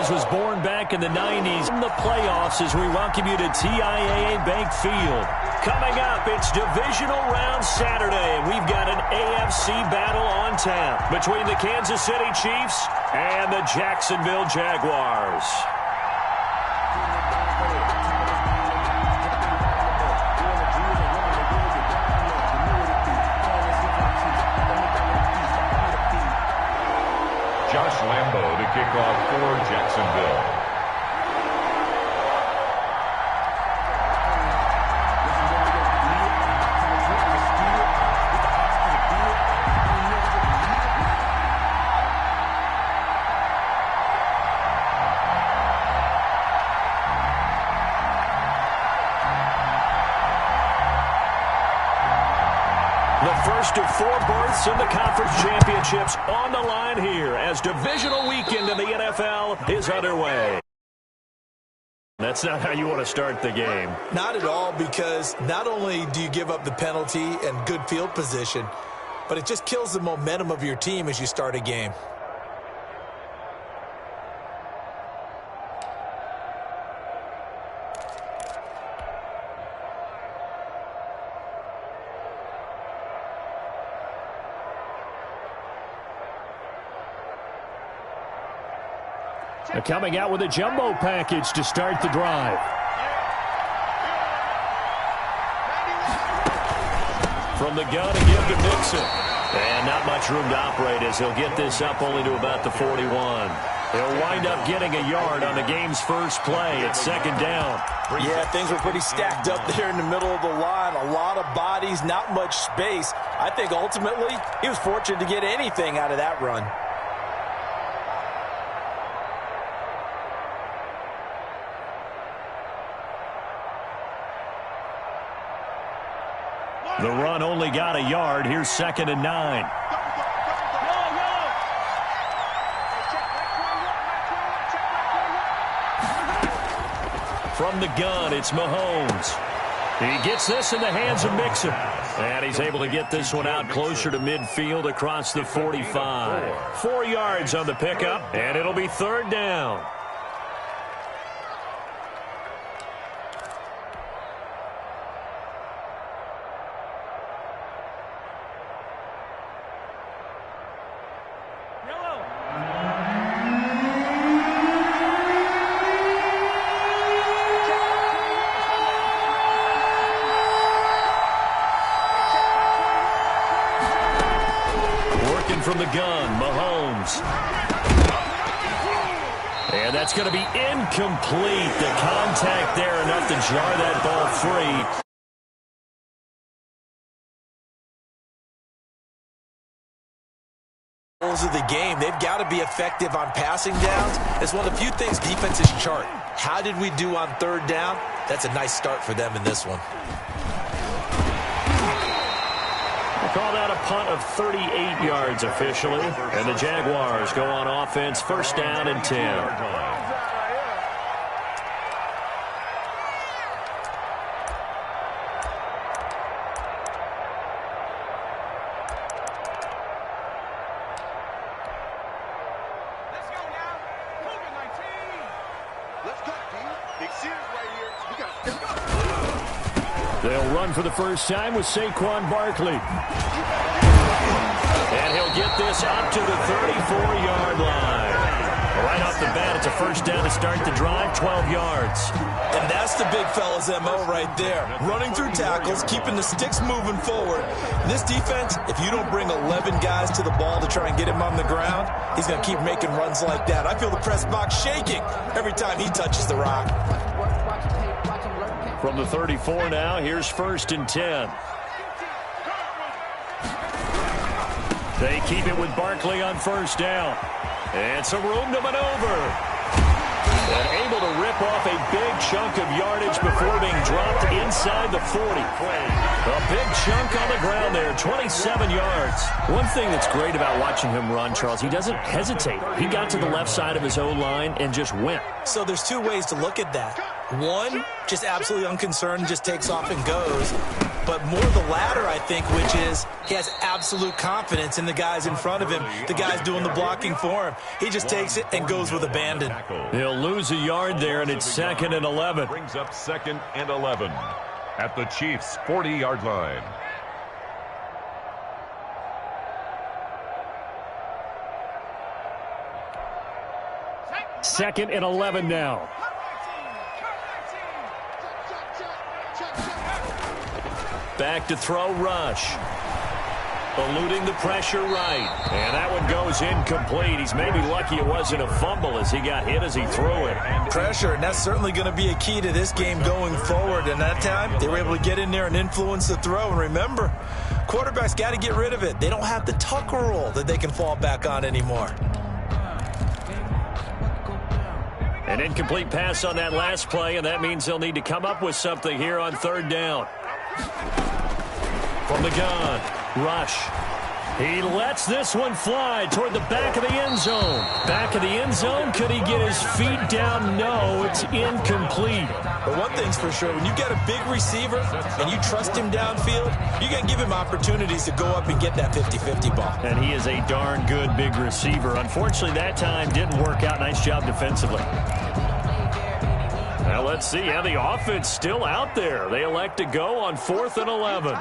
Jags was born back in the 90s in the playoffs as we welcome you to TIAA Bank Field. Coming up, it's Divisional Round Saturday, and we've got an AFC battle on tap between the Kansas City Chiefs and the Jacksonville Jaguars. Josh Lambo to kick off for Jacksonville. The first of 4 berths in the conference championships on the line here as divisional weekend in the NFL is underway. That's not how you want to start the game. Not at all, because not only do you give up the penalty and good field position, but it just kills the momentum of your team as you start a game. They're coming out with a jumbo package to start the drive. From the gun again to Mixon. And not much room to operate as he'll get this up only to about the 41. He'll wind up getting a yard on the game's first play. It's second down. Yeah, things were pretty stacked up there in the middle of the line. A lot of bodies, not much space. I think ultimately he was fortunate to get anything out of that run. The run only got a yard. Here's 2nd and 9. From the gun, it's Mahomes. He gets this in the hands of Mixon. And he's able to get this one out closer to midfield across the 45. 4 yards on the pickup, and it'll be 3rd down. From the gun, Mahomes. And that's going to be incomplete. The contact there enough to jar that ball free. Of the game, they've got to be effective on passing downs. It's one of the few things defenses chart. How did we do on 3rd down? That's a nice start for them in this one. Call that a punt of 38 yards officially. And the Jaguars go on offense, 1st down and 10. They'll run for the first time with Saquon Barkley. And he'll get this up to the 34-yard line. Right off the bat, it's a 1st down to start the drive, 12 yards. And that's the big fella's MO right there. Running through tackles, keeping the sticks moving forward. This defense, if you don't bring 11 guys to the ball to try and get him on the ground, he's going to keep making runs like that. I feel the press box shaking every time he touches the rock. From the 34 now, here's 1st and 10. They keep it with Barkley on 1st down. And some room to maneuver. And able to rip off a big chunk of yardage before being dropped inside the 40. A big chunk on the ground there, 27 yards. One thing that's great about watching him run, Charles, he doesn't hesitate. He got to the left side of his O-line and just went. So there's 2 ways to look at that. One, just absolutely unconcerned, just takes off and goes. But more the latter, I think, which is he has absolute confidence in the guys in front of him, the guys doing the blocking for him. He just takes it and goes with abandon. He'll lose a yard there, and it's 2nd and 11. Brings up 2nd and 11 at the Chiefs' 40-yard line. Second and 11 now. Back to throw, Rush. Eluding the pressure right. And that one goes incomplete. He's maybe lucky it wasn't a fumble as he got hit as he threw it. Pressure, and that's certainly going to be a key to this game going forward. And that time, they were able to get in there and influence the throw. And remember, quarterbacks got to get rid of it. They don't have the Tucker rule that they can fall back on anymore. An incomplete pass on that last play, and that means they'll need to come up with something here on 3rd down. From the gun, Rush. He lets this one fly toward the back of the end zone. Back of the end zone, could he get his feet down? No, it's incomplete. But one thing's for sure, when you get a big receiver and you trust him downfield, you're going to give him opportunities to go up and get that 50-50 ball. And he is a darn good big receiver. Unfortunately, that time didn't work out. Nice job defensively. Now let's see how the offense still out there. They elect to go on 4th and 11.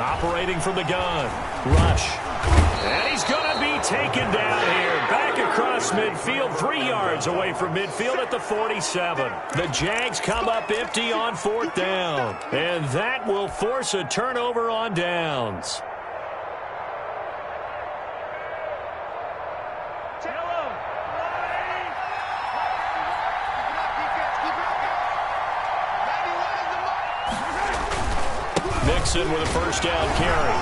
Operating from the gun, Rush. And he's going to be taken down here. Back across midfield, 3 yards away from midfield at the 47. The Jags come up empty on 4th down. And that will force a turnover on downs. Mixon with a 1st down carry.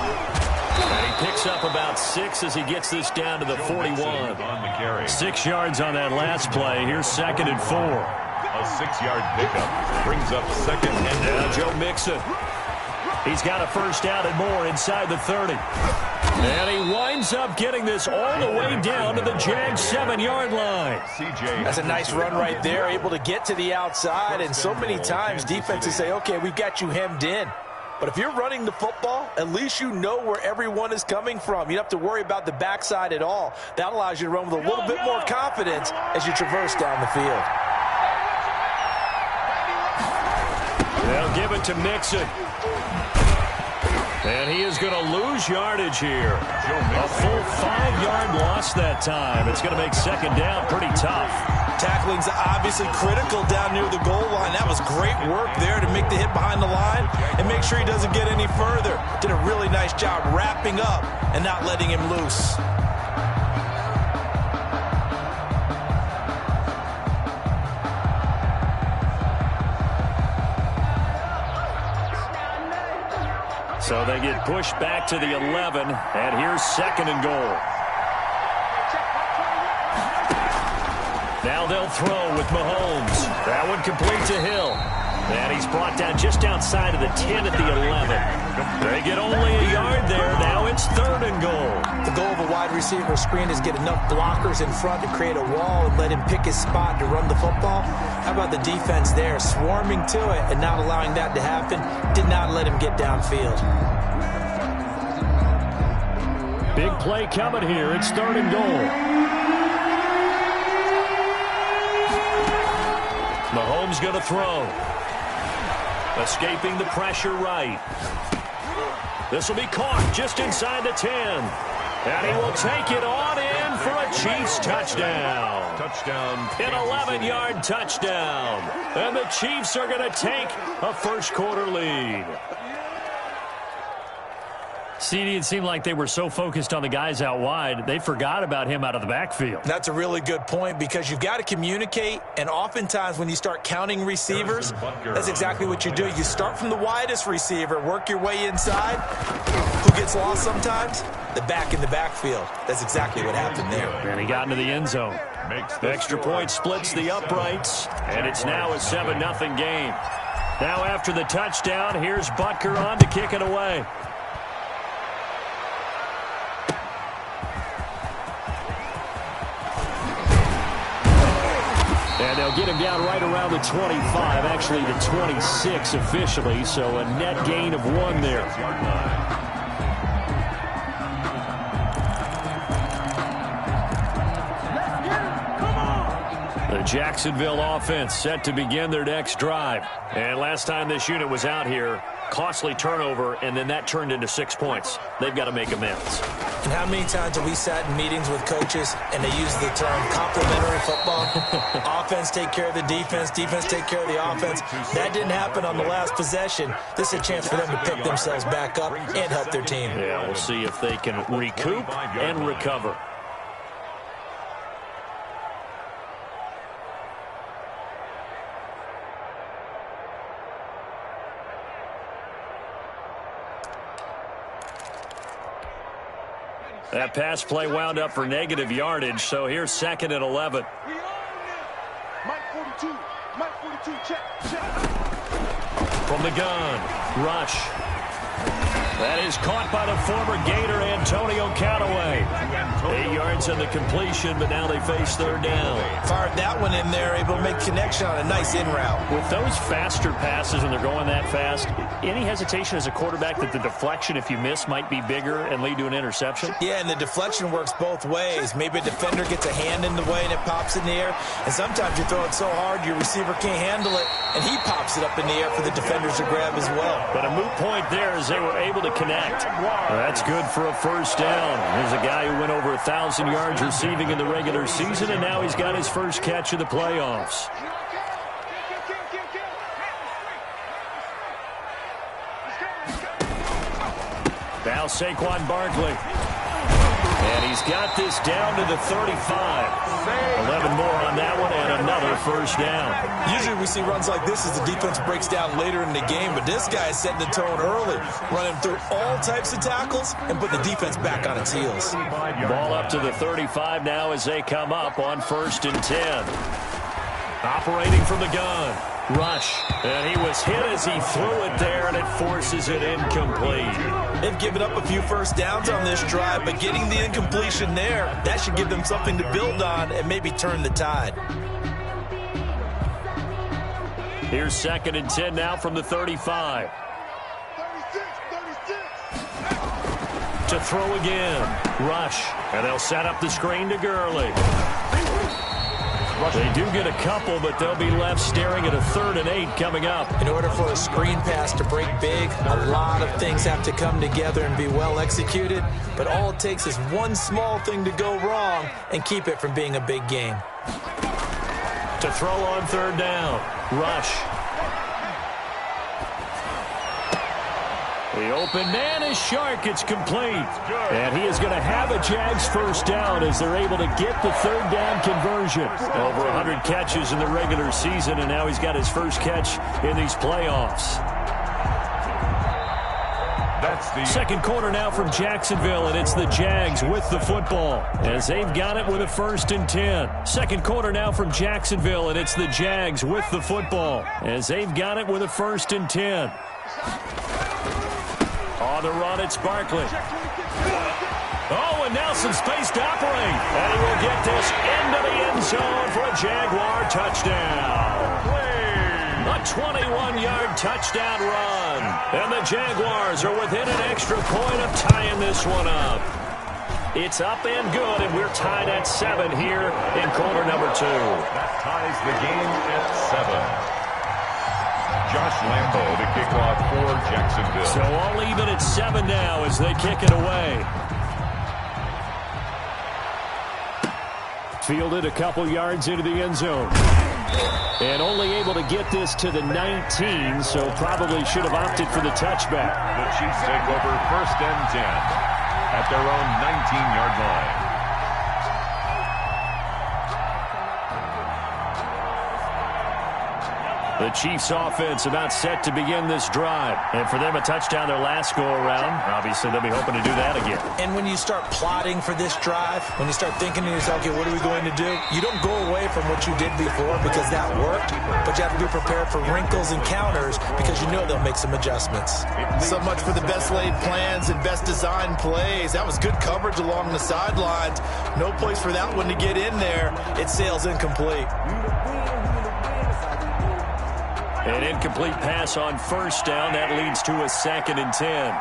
And he picks up about 6 as he gets this down to the 41. 6 yards on that last play. Here's 2nd and 4. A 6-yard pickup brings up 2nd and now Joe Mixon. He's got a 1st down and more inside the 30. And he winds up getting this all the way down to the Jags 7-yard line. That's a nice run right there, able to get to the outside. And so many times defenses say, okay, we've got you hemmed in. But if you're running the football, at least you know where everyone is coming from. You don't have to worry about the backside at all. That allows you to run with a little bit more confidence as you traverse down the field. They'll give it to Mixon. And he is going to lose yardage here. A full 5-yard loss that time. It's going to make 2nd down pretty tough. Tackling's obviously critical down near the goal line. That was great work there to make the hit behind the line and make sure he doesn't get any further. Did a really nice job wrapping up and not letting him loose. So they get pushed back to the 11, and here's 2nd and goal. Now they'll throw with Mahomes. That one complete to Hill. And he's brought down just outside of the 10 at the 11. They get only a yard there. Now it's 3rd and goal. The goal of a wide receiver screen is get enough blockers in front to create a wall and let him pick his spot to run the football. How about the defense there, swarming to it and not allowing that to happen? Did not let him get downfield. Big play coming here. It's 3rd and goal. Mahomes going to throw. Escaping the pressure right. This will be caught just inside the 10. And he will take it on in for a Chiefs touchdown. Touchdown. An 11-yard touchdown. And the Chiefs are going to take a first-quarter lead. CD, it seemed like they were so focused on the guys out wide, they forgot about him out of the backfield. That's a really good point because you've got to communicate, and oftentimes when you start counting receivers, that's exactly what you do. You start from the widest receiver, work your way inside. Who gets lost sometimes? The back in the backfield. That's exactly what happened there. And he got into the end zone. The extra point splits the uprights, and it's now a 7-0 game. Now after the touchdown, here's Butker on to kick it away. And they'll get him down right around the 25, actually the 26 officially, so a net gain of 1 there. The Jacksonville offense set to begin their next drive. And last time this unit was out here, costly turnover, and then that turned into 6 points. They've got to make amends. And how many times have we sat in meetings with coaches and they use the term complementary football? Offense take care of the defense, defense take care of the offense. That didn't happen on the last possession. This is a chance for them to pick themselves back up and help their team. Yeah, we'll see if they can recoup and recover. That pass play wound up for negative yardage, so here's 2nd and 11. Mike 42, check. From the gun, rush. That is caught by the former Gator, Antonio Callaway. 8 yards on the completion, but now they face 3rd down. Fired that one in there, able to make connection on a nice in route. With those faster passes and they're going that fast, any hesitation as a quarterback that the deflection, if you miss, might be bigger and lead to an interception? Yeah, and the deflection works both ways. Maybe a defender gets a hand in the way and it pops in the air. And sometimes you throw it so hard your receiver can't handle it, and he pops it up in the air for the defenders to grab as well. But a moot point there as they were able to connect. That's good for a 1st down. Here's a guy who went over 1,000 yards receiving in the regular season, and now he's got his first catch of the playoffs. Now Saquon Barkley. And he's got this down to the 35. 11 more on that one and another 1st down. Usually we see runs like this as the defense breaks down later in the game, but this guy is setting the tone early, running through all types of tackles and put the defense back on its heels. Ball up to the 35 now as they come up on 1st and 10. Operating from the gun. Rush. And he was hit as he threw it there, and it forces it incomplete. They've given up a few 1st downs on this drive, but getting the incompletion there, that should give them something to build on and maybe turn the tide. Here's 2nd and 10 now from the 35. 36. To throw again. Rush. And they'll set up the screen to Gurley. They do get a couple, but they'll be left staring at a 3rd and 8 coming up. In order for a screen pass to break big, a lot of things have to come together and be well executed, but all it takes is one small thing to go wrong and keep it from being a big game. To throw on 3rd down. Rush. The open man is Shark. It's complete. And he is going to have a Jags 1st down as they're able to get the 3rd down conversion. Over 100 catches in the regular season, and now he's got his first catch in these playoffs. That's the 2nd quarter now from Jacksonville, and it's the Jags with the football as they've got it with a 1st and 10. 2nd quarter now from Jacksonville, and it's the Jags with the football as they've got it with a 1st and 10. On the run, it's Barkley. Oh, and now some space to operate. And he will get this into the end zone for a Jaguar touchdown. A 21-yard touchdown run. And the Jaguars are within an extra point of tying this one up. It's up and good, and we're tied at 7 here in quarter number 2. that ties the game at 7. Josh Lambo to kick off for Jacksonville. So all even at 7 now as they kick it away. Fielded a couple yards into the end zone. And only able to get this to the 19, so probably should have opted for the touchback. The Chiefs take over 1st and 10 at their own 19-yard line. The Chiefs offense about set to begin this drive. And for them, a touchdown their last go-around. Obviously, they'll be hoping to do that again. And when you start plotting for this drive, when you start thinking to yourself, okay, what are we going to do? You don't go away from what you did before because that worked, but you have to be prepared for wrinkles and counters because you know they'll make some adjustments. So much for the best laid plans and best designed plays. That was good coverage along the sidelines. No place for that one to get in there. It sails incomplete. An incomplete pass on first down. That leads to a 2nd and 10.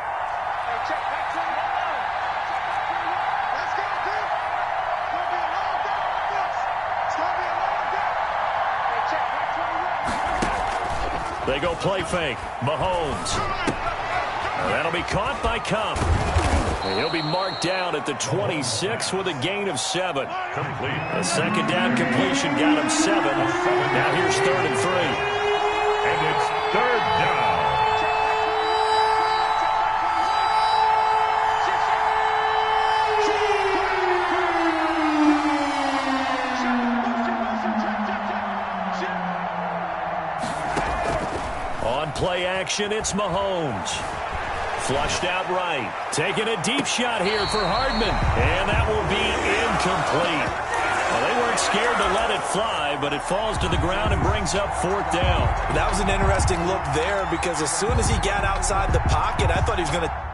They go play fake. Mahomes. That'll be caught by Cup. And he'll be marked down at the 26 with a gain of 7. Complete. A 2nd down completion got him 7. Now here's 3rd and 3. And it's 3rd down. On play action, it's Mahomes. Flushed out right. Taking a deep shot here for Hardman. And that will be incomplete. Well, they weren't scared to let it fly, but it falls to the ground and brings up 4th down. That was an interesting look there because as soon as he got outside the pocket, I thought he was going to...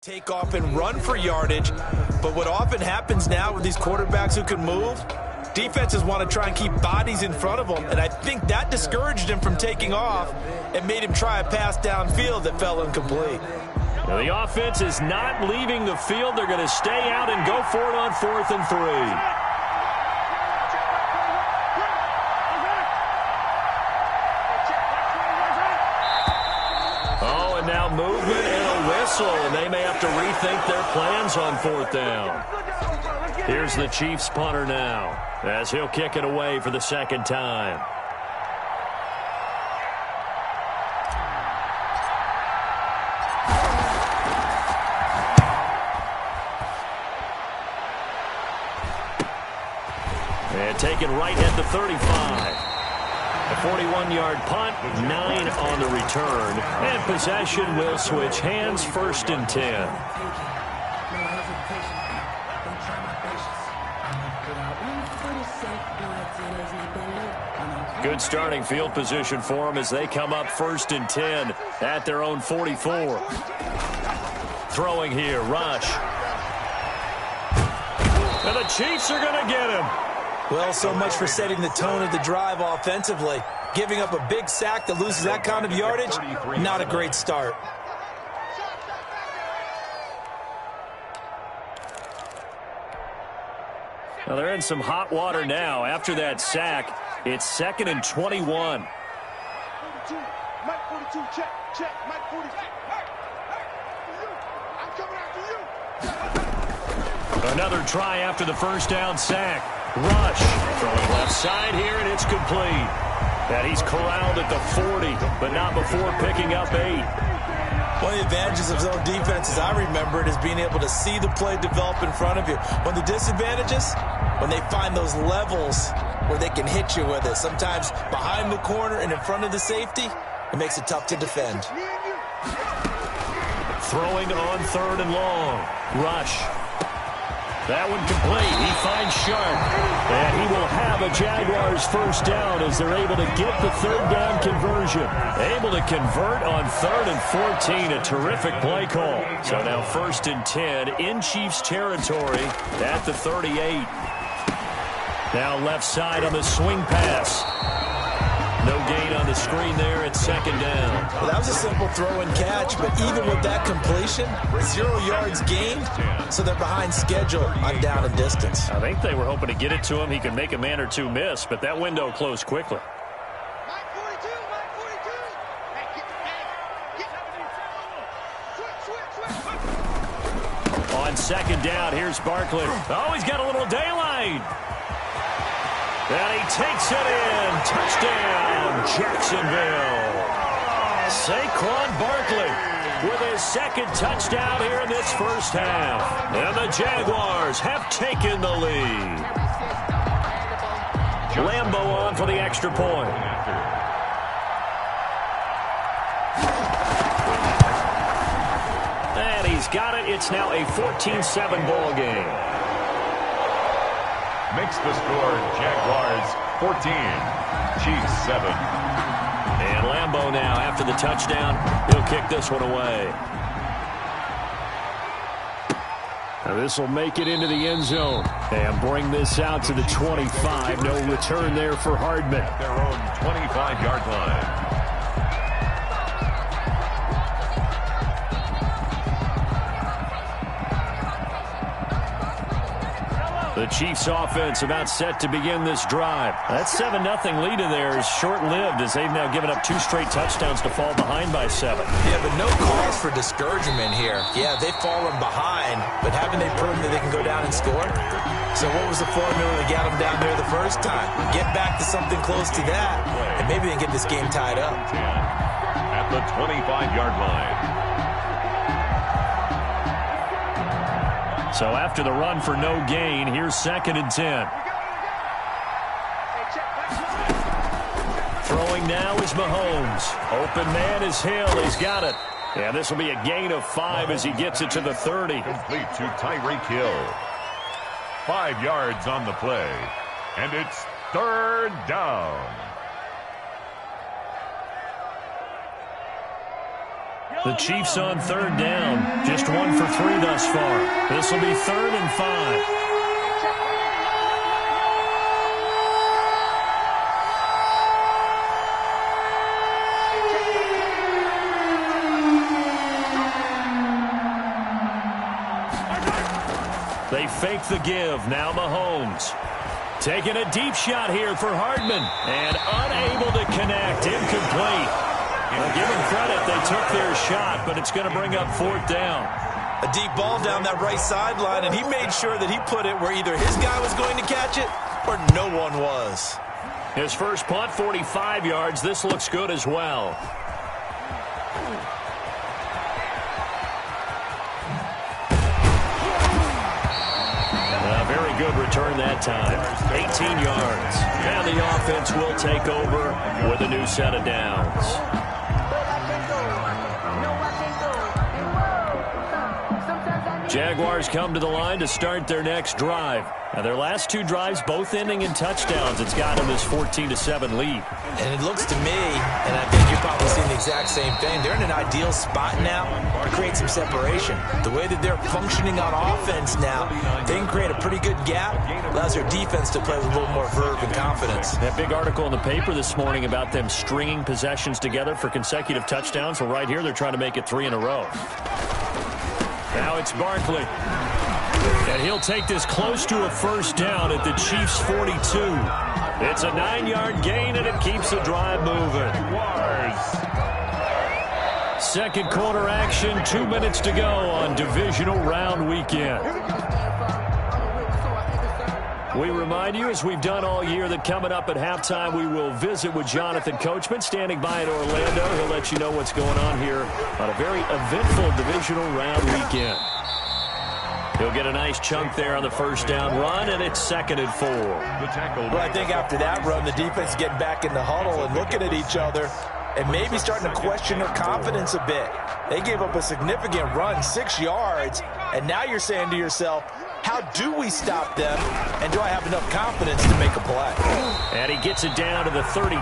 take off and run for yardage. But what often happens now with these quarterbacks who can move, defenses want to try and keep bodies in front of them. And I think that discouraged him from taking off and made him try a pass downfield that fell incomplete. Now the offense is not leaving the field. They're going to stay out and go for it on 4th and 3. Now movement and a whistle, and they may have to rethink their plans on 4th down. Here's the Chiefs punter now, as he'll kick it away for the 2nd time. And taken right at the 35. A 41-yard punt, 9 on the return, and possession will switch hands, 1st and 10. Good starting field position for them as they come up 1st and 10 at their own 44. Throwing here, Rush. And the Chiefs are going to get him. Well, so much for setting the tone of the drive offensively. Giving up a big sack that loses that kind of yardage, not a great start. Well, they're in some hot water now. After that sack, it's 2nd and 21. 42, Mike 42, check, Mike 42. I'm coming after you. Another try after the 1st down sack. Rush throwing left side here, and it's complete. And he's corralled at the 40, but not before picking up 8. One of the advantages of zone defense, as I remember it, is being able to see the play develop in front of you. One of the disadvantages, when they find those levels where they can hit you with it, sometimes behind the corner and in front of the safety, it makes it tough to defend. Throwing on 3rd and long. Rush. That one complete. He finds Sharp. And he will have a Jaguars 1st down as they're able to get the 3rd down conversion. Able to convert on 3rd and 14. A terrific play call. So now 1st and 10 in Chiefs territory at the 38. Now left side on the swing pass. No gain on the screen there. It's second down. Well, that was a simple throw and catch, but even with that completion, 0 yards gained, so they're behind schedule on down and distance. I think they were hoping to get it to him. He could make a man or two miss, but that window closed quickly. On second down, here's Barkley. Oh, he's got a little daylight. And he takes it in. Touchdown, Jacksonville. Saquon Barkley with his second touchdown here in this first half. And the Jaguars have taken the lead. Lambeau on for the extra point. And he's got it. It's now a 14-7 ball game. Makes the score Jaguars 14, Chiefs 7. And Lambeau now, after the touchdown, he'll kick this one away. Now this will make it into the end zone and bring this out to the 25. No return there for Hardman. At their own 25-yard line. The Chiefs offense about set to begin this drive. That 7-0 lead in there is short-lived as they've now given up 2 straight touchdowns to fall behind by 7. Yeah, but no cause for discouragement here. Yeah, they've fallen behind, but haven't they proven that they can go down and score? So what was the formula that got them down there the first time? Get back to something close to that, and maybe they can get this game tied up. At the 25-yard line. So after the run for no gain, here's 2nd and 10. Throwing now is Mahomes. Open man is Hill. He's got it. And this will be a gain of 5 as he gets it to the 30. Complete to Tyreek Hill. 5 yards on the play. And it's 3rd down. The Chiefs on 3rd down. Just 1 for 3 thus far. This will be 3rd and 5. They fake the give. Now Mahomes. Taking a deep shot here for Hardman. And unable to connect. Incomplete. Give them credit. They took their shot, but it's going to bring up 4th down. A deep ball down that right sideline, and he made sure that he put it where either his guy was going to catch it or no one was. His first punt, 45 yards. This looks good as well. A very good return that time. 18 yards. And the offense will take over with a new set of downs. Jaguars come to the line to start their next drive. Now their last 2 drives both ending in touchdowns. It's got them this 14-7 lead. And it looks to me, and I think you're probably seeing the exact same thing, they're in an ideal spot now to create some separation. The way that they're functioning on offense now, they can create a pretty good gap. Allows their defense to play with a little more verve and confidence. That big article in the paper this morning about them stringing possessions together for consecutive touchdowns. Well, right here they're trying to make it 3 in a row. Now it's Barkley. And he'll take this close to a first down at the Chiefs' 42. It's a 9-yard gain, and it keeps the drive moving. Second quarter action, 2 minutes to go on divisional round weekend. We remind you, as we've done all year, that coming up at halftime, we will visit with Jonathan Coachman, standing by in Orlando. He'll let you know what's going on here on a very eventful divisional round weekend. He'll get a nice chunk there on the first down run, and it's 2nd and 4. Well, I think after that run, the defense is getting back in the huddle and looking at each other and maybe starting to question their confidence a bit. They gave up a significant run, 6 yards, and now you're saying to yourself, how do we stop them, and do I have enough confidence to make a play? And he gets it down to the 32.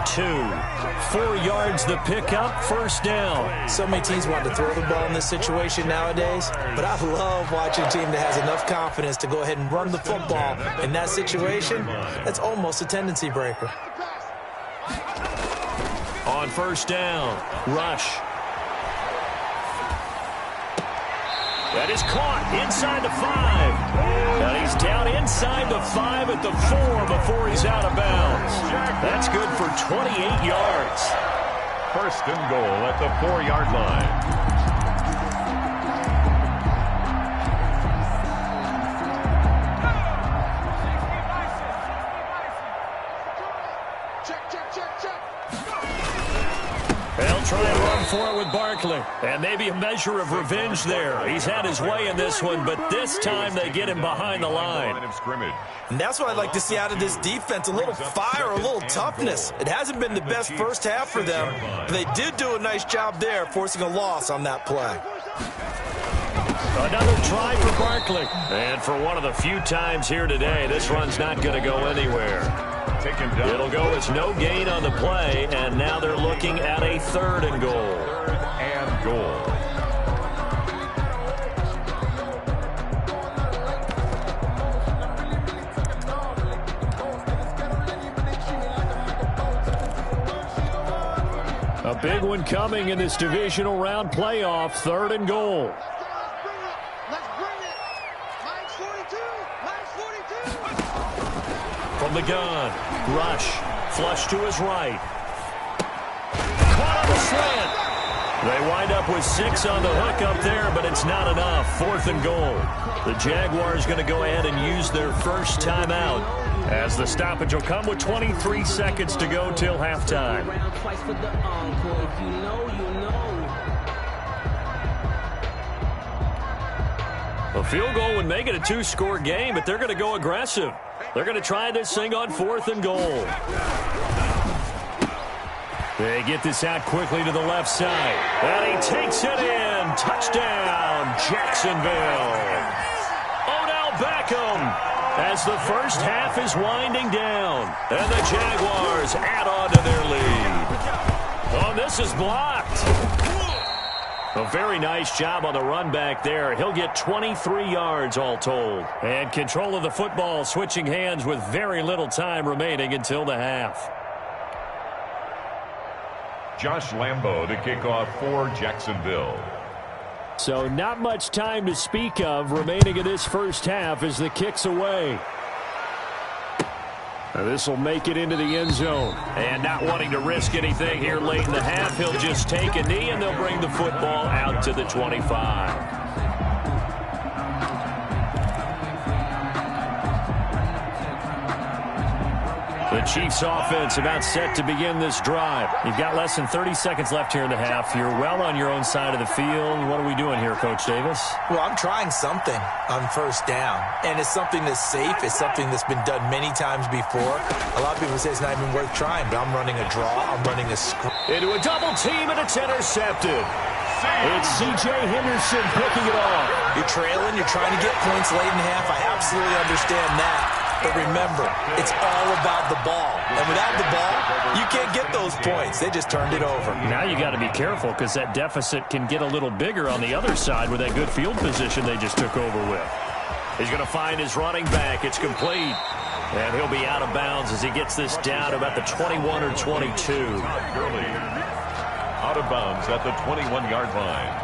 4 yards the pickup, first down. So many teams want to throw the ball in this situation nowadays, but I love watching a team that has enough confidence to go ahead and run the football. In that situation, that's almost a tendency breaker. on first down. Rush. That is caught inside the 5. And he's down inside the 5 at the 4 before he's out of bounds. That's good for 28 yards. First and goal at the 4-yard line. They'll try and run for it with Barkley. And maybe a measure of revenge there. He's had his way in this one, but this time they get him behind the line. And that's what I'd like to see out of this defense, a little fire, a little toughness. It hasn't been the best first half for them, but they did do a nice job there, forcing a loss on that play. Another try for Barkley. And for one of the few times here today, this run's not going to go anywhere. It'll go as no gain on the play, and now they're looking at a 3rd and goal. 3rd and goal. A big one coming in this divisional round playoff. 3rd and goal. Let's bring it. Line's 42. Line's 42. From the gun, Rush, flush to his right. Caught on the slant. They wind up with 6 on the hook up there, but it's not enough. 4th and goal. The Jaguars going to go ahead and use their first timeout, as the stoppage will come with 23 seconds to go till halftime. A field goal would make it a 2-score game, but they're going to go aggressive. They're going to try this thing on 4th and goal. They get this out quickly to the left side. And he takes it in. Touchdown, Jacksonville. Odell Beckham, as the first half is winding down. And the Jaguars add on to their lead. Oh, this is blocked. A very nice job on the run back there. He'll get 23 yards all told. And control of the football switching hands with very little time remaining until the half. Josh Lambo to kick off for Jacksonville. So not much time to speak of remaining in this first half as the kick's away. This will make it into the end zone. And not wanting to risk anything here late in the half, he'll just take a knee and they'll bring the football out to the 25. The Chiefs offense about set to begin this drive. You've got less than 30 seconds left here in the half. You're well on your own side of the field. What are we doing here, Coach Davis? Well, I'm trying something on first down, and it's something that's safe. It's something that's been done many times before. A lot of people say it's not even worth trying, but I'm running a draw. I'm running a screen. Into a double team, and it's intercepted. It's C.J. Henderson picking it off. You're trailing. You're trying to get points late in the half. I absolutely understand that. But remember, it's all about the ball. And without the ball, you can't get those points. They just turned it over. Now you got to be careful because that deficit can get a little bigger on the other side with that good field position they just took over with. He's going to find his running back. It's complete. And he'll be out of bounds as he gets this down to about the 21 or 22. Out of bounds at the 21-yard line.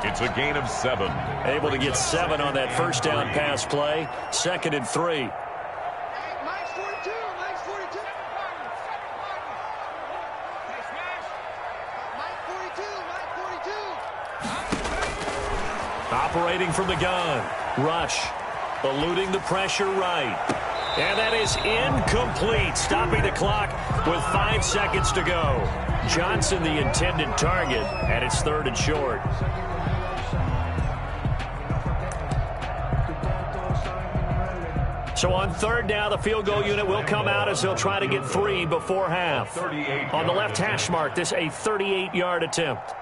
It's a gain of 7. Able to get 7 on that first down pass play. 2nd and 3. Operating from the gun. Rush. Eluding the pressure right. And that is incomplete. Stopping the clock with 5 seconds to go. Johnson the intended target, and it's 3rd and short. So on 3rd down, the field goal unit will come out as they'll try to get 3 before half. On the left hash mark, this a 38-yard attempt.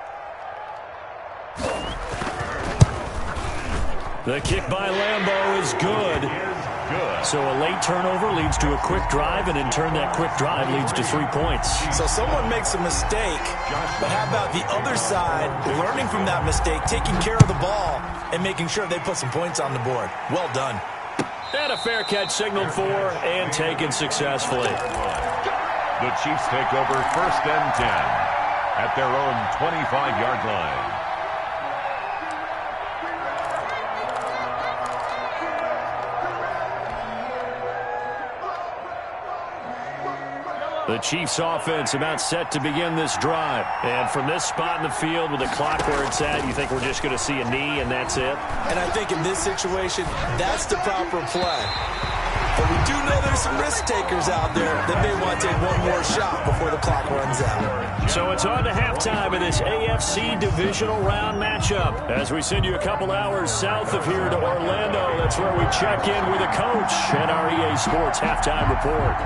The kick by Lambo is good. So a late turnover leads to a quick drive, and in turn that quick drive leads to 3 points. So someone makes a mistake, but how about the other side learning from that mistake, taking care of the ball, and making sure they put some points on the board? Well done. And a fair catch signaled for and taken successfully. The Chiefs take over 1st and 10. at their own 25-yard line. The Chiefs offense about set to begin this drive. And from this spot in the field with the clock where it's at, you think we're just going to see a knee and that's it? And I think in this situation, that's the proper play. But we do know there's some risk takers out there that may want to take one more shot before the clock runs out. So it's on to halftime of this AFC divisional round matchup. As we send you a couple hours south of here to Orlando, that's where we check in with the coach and our EA Sports halftime report.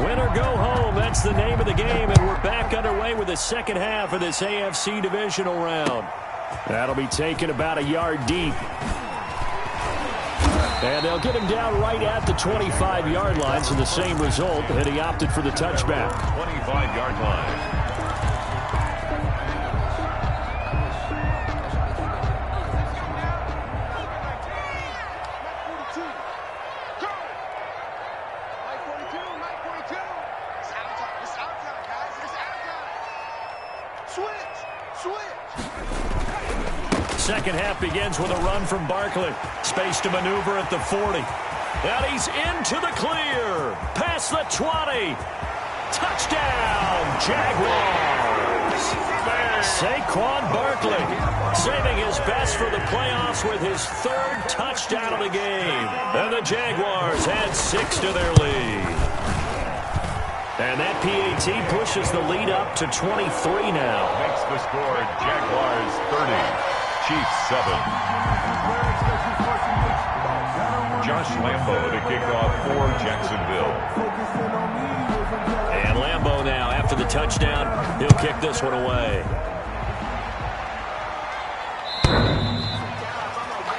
Win or go home, that's the name of the game, and we're back underway with the second half of this AFC divisional round. That'll be taken about a yard deep. And they'll get him down right at the 25-yard line, so the same result, and he opted for the touchback. 25-yard line. Second half begins with a run from Barkley. Space to maneuver at the 40. And he's into the clear. Past the 20. Touchdown, Jaguars. Saquon Barkley saving his best for the playoffs with his third touchdown of the game. And the Jaguars add 6 to their lead. And that PAT pushes the lead up to 23 now. Makes the score Jaguars 30. Chiefs 7. Josh Lambo to kick off for Jacksonville. And Lambo now, after the touchdown, he'll kick this one away.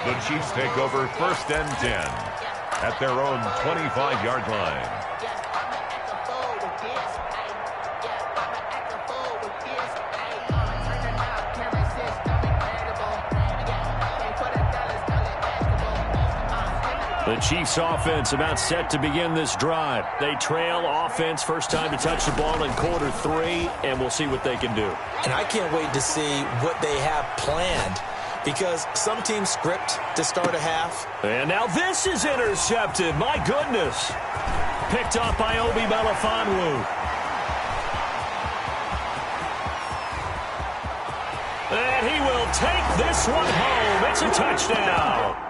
The Chiefs take over 1st and 10 at their own 25-yard line. The Chiefs offense about set to begin this drive. They trail offense, first time to touch the ball in quarter 3, and we'll see what they can do. And I can't wait to see what they have planned, because some teams script to start a half. And now this is intercepted. My goodness. Picked off by Obi Melifonwu. And he will take this one home. It's a touchdown.